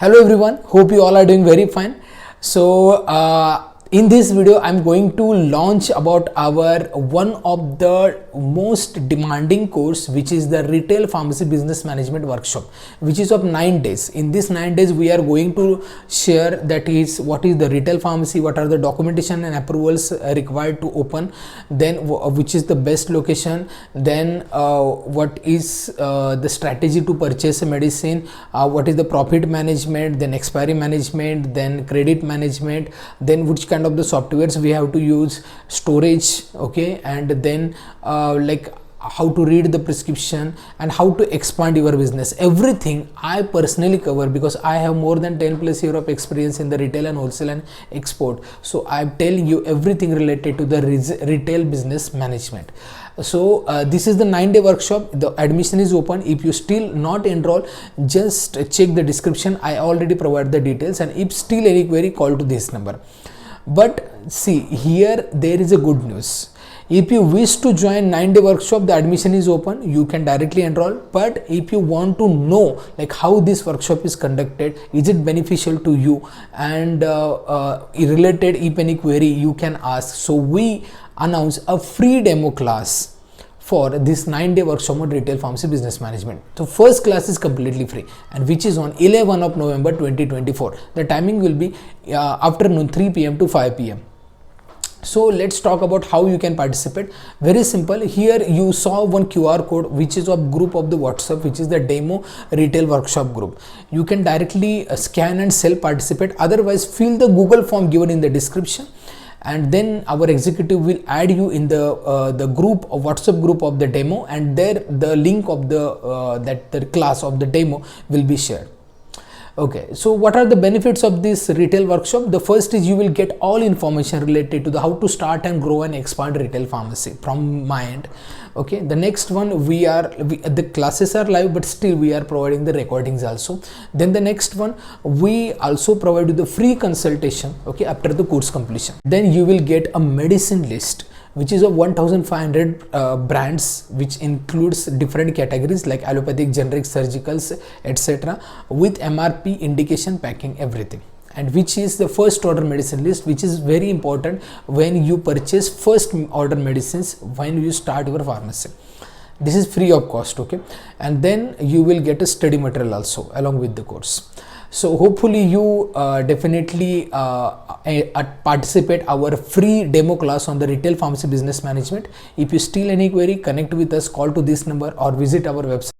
Hello everyone, hope you all are doing very fine. So in this video I'm going to launch about our one of the most demanding course, which is the retail pharmacy business management workshop, which is of 9 days. In this 9 days we are going to share that is what is the retail pharmacy, what are the documentation and approvals required to open, then which is the best location, then what is the strategy to purchase a medicine, what is the profit management, then expiry management, then credit management, then which kind of the softwares we have to use, storage, okay, and then like how to read the prescription and how to expand your business. Everything I personally cover because I have more than 10 plus year of experience in the retail and wholesale and export. So I'm telling you everything related to the retail business management. So this is the 9-day workshop. The admission is open. If you still not enroll, just check the description. I already provide the details, and if still any query, call to this number. But see, here there is a good news. If you wish to join 9-day workshop, the admission is open. You can directly enroll. But if you want to know like how this workshop is conducted, is it beneficial to you, and related if any query you can ask. So we announce a free demo class for this 9-day workshop on retail pharmacy business management. So first class is completely free, and which is on 11 of November 2024. The timing will be afternoon 3 p.m. to 5 p.m. So let's talk about how you can participate. Very simple. Here you saw one QR code which is of group of the WhatsApp, which is the demo retail workshop group. You can directly scan and self participate. Otherwise, fill the Google form given in the description, and then our executive will add you in the group of WhatsApp group of the demo, and there the link of the class of the demo will be shared. Okay, so what are the benefits of this retail workshop? The first is you will get all information related to the how to start and grow and expand retail pharmacy from my end. Okay, the next one, the classes are live, but still we are providing the recordings also. Then the next one, we also provide you the free consultation, okay, after the course completion. Then you will get a medicine list, which is of 1500 brands, which includes different categories like allopathic, generic, surgicals, etc., with MRP, indication, packing, everything. And which is the first order medicine list, which is very important when you purchase first order medicines when you start your pharmacy. This is free of cost, okay. And then you will get a study material also along with the course. So hopefully you definitely participate our free demo class on the retail pharmacy business management. If you still any query, connect with us, call to this number or visit our website.